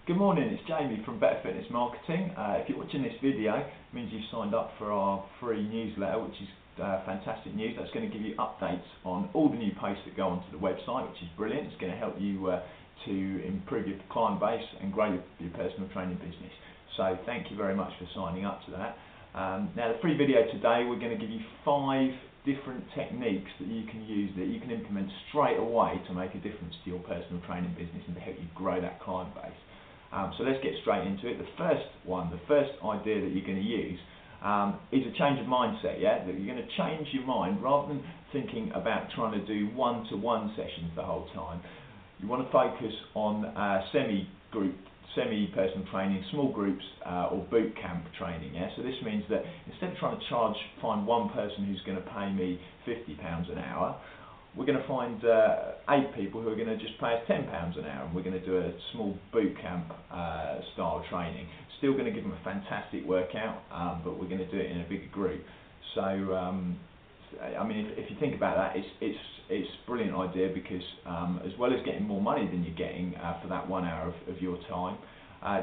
Good morning, it's Jamie from Better Fitness Marketing. If you're watching this video, it means you've signed up for our free newsletter, which is fantastic news. That's going to give you updates on all the new posts that go onto the website, which is brilliant. It's going to help you to improve your client base and grow your personal training business. So thank you very much for signing up to that. Now the free video today, we're going to give you 5 different techniques that you can use, that you can implement straight away to make a difference to your personal training business and to help you grow that client base. So let's get straight into it. The first idea that you're going to use is a change of mindset. Yeah, that you're going to change your mind rather than thinking about trying to do one-to-one sessions the whole time. You want to focus on semi-personal training, small groups, or boot camp training. Yeah, so this means that instead of trying to find one person who's going to pay me £50 an hour, we're going to find 8 people who are going to just pay us £10 an hour, and we're going to do a small boot camp style training. Still going to give them a fantastic workout, but we're going to do it in a bigger group. So, I mean, if you think about that, it's a brilliant idea because as well as getting more money than you're getting for that 1 hour of your time,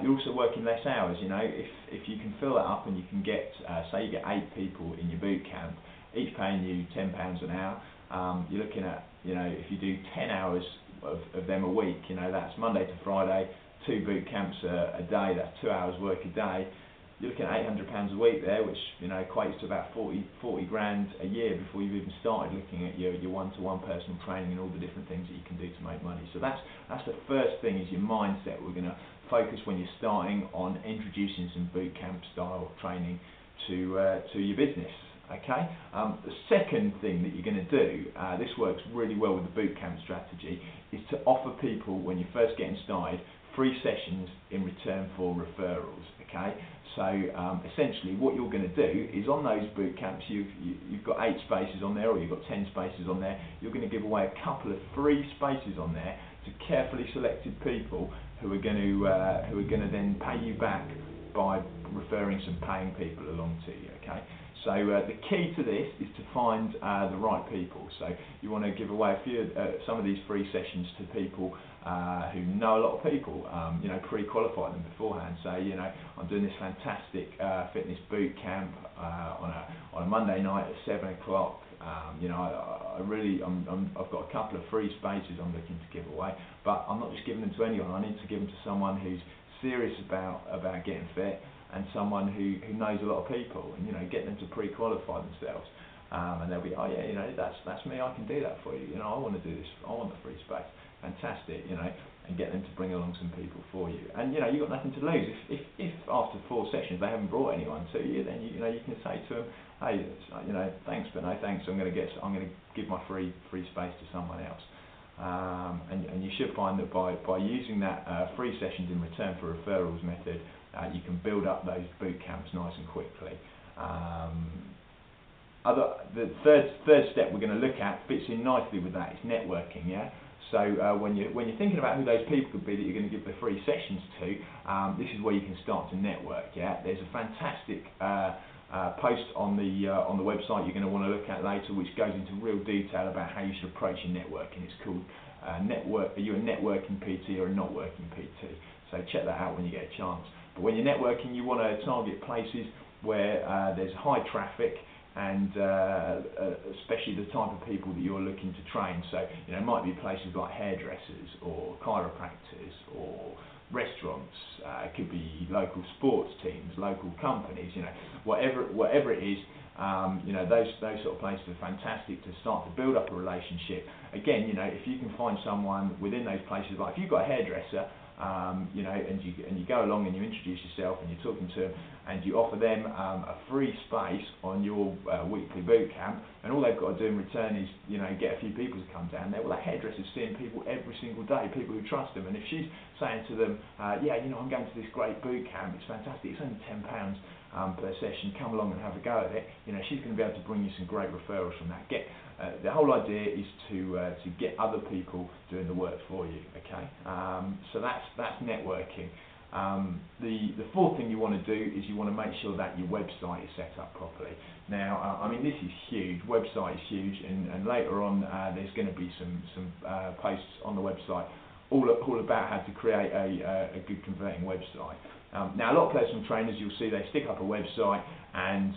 you're also working less hours. You know, if you can fill that up and you can get, say you get 8 people in your boot camp, each paying you £10 an hour. You're looking at, you know, if you do 10 hours of them a week, you know, that's Monday to Friday, 2 boot camps a day, that's 2 hours work a day. You're looking at £800 a week there, which, you know, equates to about 40 grand a year before you've even started looking at your one-to-one personal training and all the different things that you can do to make money. So that's the first thing, is your mindset. We're going to focus when you're starting on introducing some boot camp style training to your business. Okay. The second thing that you're going to do, this works really well with the boot camp strategy, is to offer people, when you're first getting started, free sessions in return for referrals. Okay. So essentially, what you're going to do is, on those boot camps, you've got 8 spaces on there, or you've got 10 spaces on there. You're going to give away a couple of free spaces on there to carefully selected people who are going to then pay you back by referring some paying people along to you. Okay. So the key to this is to find the right people. So you want to give away some of these free sessions to people who know a lot of people, you know, pre-qualify them beforehand. Say, you know, I'm doing this fantastic fitness boot camp on a Monday night at 7 o'clock. You know, I've got a couple of free spaces I'm looking to give away, but I'm not just giving them to anyone. I need to give them to someone who's serious about getting fit, and someone who knows a lot of people, and, you know, get them to pre-qualify themselves, and they'll be, oh yeah, you know, that's me, I can do that for you, you know, I want to do this, I want the free space, fantastic, you know, and get them to bring along some people for you. And, you know, you've got nothing to lose. If after 4 sessions they haven't brought anyone to you, then you know, you can say to them, hey, you know, thanks but no thanks, I'm going to give my free space to someone else. And you should find that by using that free sessions in return for referrals method, you can build up those boot camps nice and quickly. The third step we're going to look at fits in nicely with that. It's networking. Yeah. So when you're thinking about who those people could be that you're going to give the free sessions to, this is where you can start to network. Yeah. There's a fantastic post on the website you're going to want to look at later, which goes into real detail about how you should approach your networking. It's called Are you a networking PT or a not working PT? So check that out when you get a chance. But when you're networking, you want to target places where there's high traffic, and especially the type of people that you're looking to train. So, you know, it might be places like hairdressers or chiropractors or restaurants. It could be local sports teams, local companies. You know, whatever it is. You know, those sort of places are fantastic to start to build up a relationship. Again, you know, if you can find someone within those places, like if you've got a hairdresser, you know, and you go along and you introduce yourself and you're talking to them, and you offer them a free space on your weekly boot camp, and all they've got to do in return is, you know, get a few people to come down there. Well, that hairdresser's seeing people every single day, people who trust them, and if she's saying to them, yeah, you know, I'm going to this great boot camp, it's fantastic, it's only £10 per session, come along and have a go at it, you know, she's going to be able to bring you some great referrals from that. The whole idea is to get other people doing the work for you. Okay, so that's networking. The fourth thing you want to do is you want to make sure that your website is set up properly. Now, I mean, this is huge. Website is huge, and later on there's going to be some posts on the website all about how to create a good converting website. Now, a lot of personal trainers, you'll see they stick up a website, and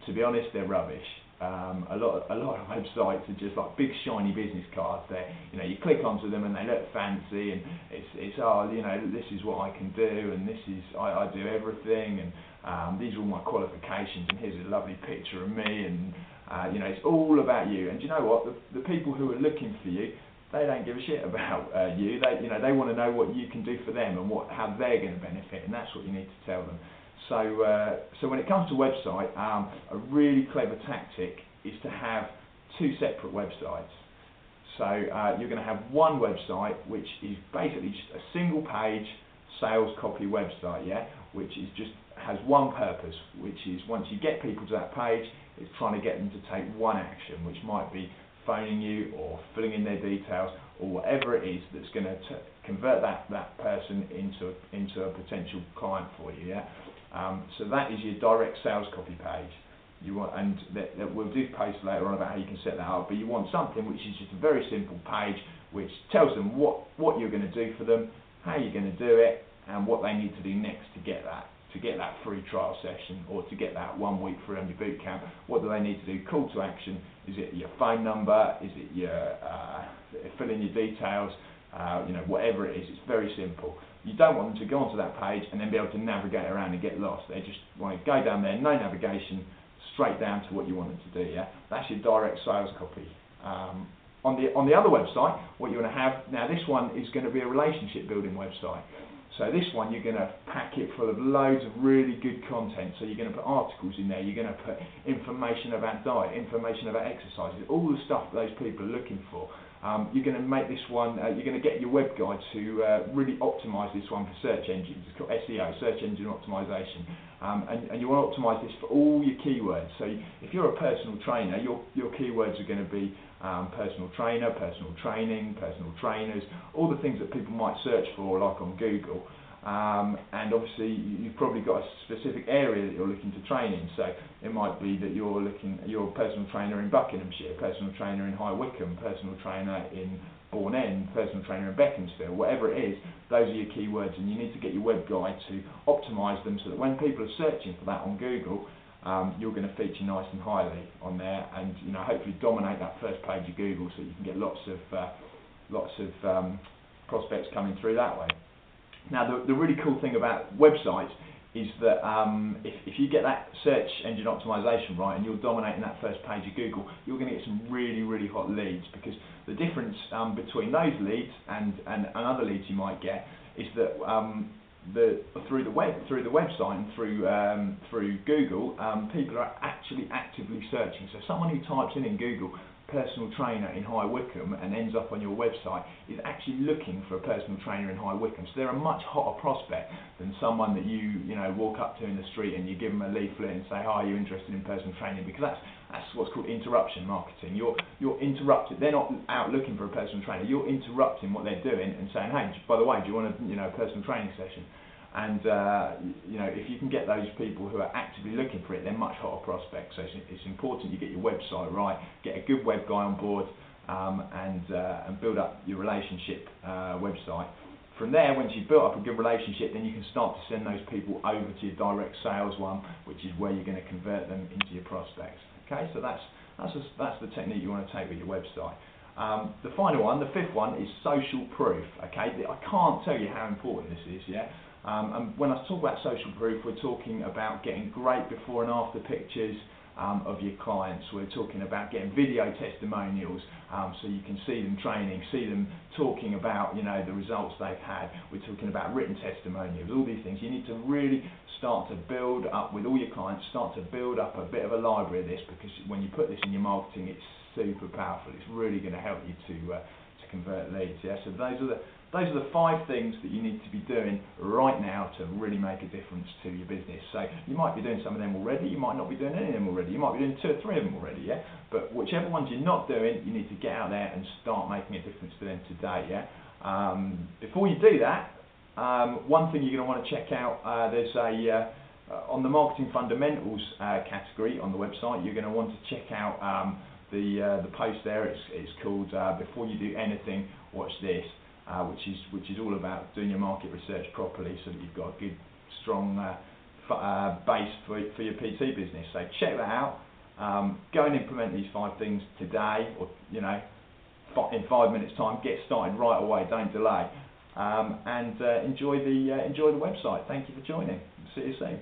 to be honest, they're rubbish. A lot of websites are just like big shiny business cards. You click onto them and they look fancy, and it's this is what I can do, and this is I do everything, and these are all my qualifications, and here's a lovely picture of me, and it's all about you. And you know what? The people who are looking for you, they don't give a shit about you. They want to know what you can do for them and how they're going to benefit, and that's what you need to tell them. So when it comes to website, a really clever tactic is to have two separate websites. So you're going to have one website which is basically just a single page sales copy website, which has one purpose, which is once you get people to that page, it's trying to get them to take one action, which might be phoning you or filling in their details or whatever it is that's going to convert that person into a potential client for you. So that is your direct sales copy page. We'll do posts later on about how you can set that up, but you want something which is just a very simple page which tells them what you're going to do for them, how you're going to do it, and what they need to do next to get that free trial session, or to get that 1 week free on your boot camp. What do they need to do? Call to action. Is it your phone number? Is it your fill in your details? Whatever it is, it's very simple. You don't want them to go onto that page and then be able to navigate around and get lost. They just want to go down there, no navigation, straight down to what you want them to do. That's your direct sales copy. On the other website, what you want to have now, this one is going to be a relationship building website. So this one, you're going to pack it full of loads of really good content. So you're going to put articles in there, you're going to put information about diet, information about exercises, all the stuff that those people are looking for. You're going to make this one, you're going to get your web guy to really optimize this one for search engines. It's called SEO, search engine optimization. And you want to optimize this for all your keywords. So if you're a personal trainer, your keywords are going to be personal trainer, personal training, personal trainers, all the things that people might search for, like on Google. And obviously you've probably got a specific area that you're looking to train in. So it might be that you're a personal trainer in Buckinghamshire, personal trainer in High Wycombe, personal trainer in Bourne End, personal trainer in Beaconsfield, whatever it is, those are your keywords, and you need to get your web guy to optimize them so that when people are searching for that on Google, you're going to feature nice and highly on there, and hopefully dominate that first page of Google so you can get lots of prospects coming through that way. Now, the really cool thing about websites is that if you get that search engine optimization right and you're dominating that first page of Google, you're going to get some really, really hot leads, because the difference between those leads and other leads you might get is that through the website and through Google, people are actually actively searching. So someone who types in Google personal trainer in High Wycombe and ends up on your website is actually looking for a personal trainer in High Wycombe. So they're a much hotter prospect than someone that you walk up to in the street and you give them a leaflet and say, "Hi, are you interested in personal training?" Because that's what's called interruption marketing. You're interrupted. They're not out looking for a personal trainer. You're interrupting what they're doing and saying, "Hey, by the way, do you want a personal training session?" And if you can get those people who are actively looking for it, they're much hotter prospects. So it's important you get your website right, get a good web guy on board, and build up your relationship website. From there, once you've built up a good relationship, then you can start to send those people over to your direct sales one, which is where you're going to convert them into your prospects. Okay, so that's the technique you want to take with your website. The final one, the fifth one, is social proof. Okay, I can't tell you how important this is. And when I talk about social proof, we're talking about getting great before and after pictures of your clients. We're talking about getting video testimonials, so you can see them training, see them talking about the results they've had. We're talking about written testimonials, all these things. You need to really start to build up with all your clients, start to build up a bit of a library of this, because when you put this in your marketing, it's super powerful. It's really going to help you to convert leads. So those are the 5 things that you need to be doing right now to really make a difference to your business. So you might be doing some of them already, you might not be doing any of them already, you might be doing 2 or 3 of them already, but whichever ones you're not doing, you need to get out there and start making a difference to them today. Before you do that, one thing you're going to want to check out, there's on the marketing fundamentals category on the website, you're going to want to check out the post there. It's called Before You Do Anything, Watch This. which is all about doing your market research properly so that you've got a good, strong base for your PT business. So check that out. Go and implement these 5 things today, or in 5 minutes time. Get started right away. Don't delay, and enjoy the website. Thank you for joining. See you soon.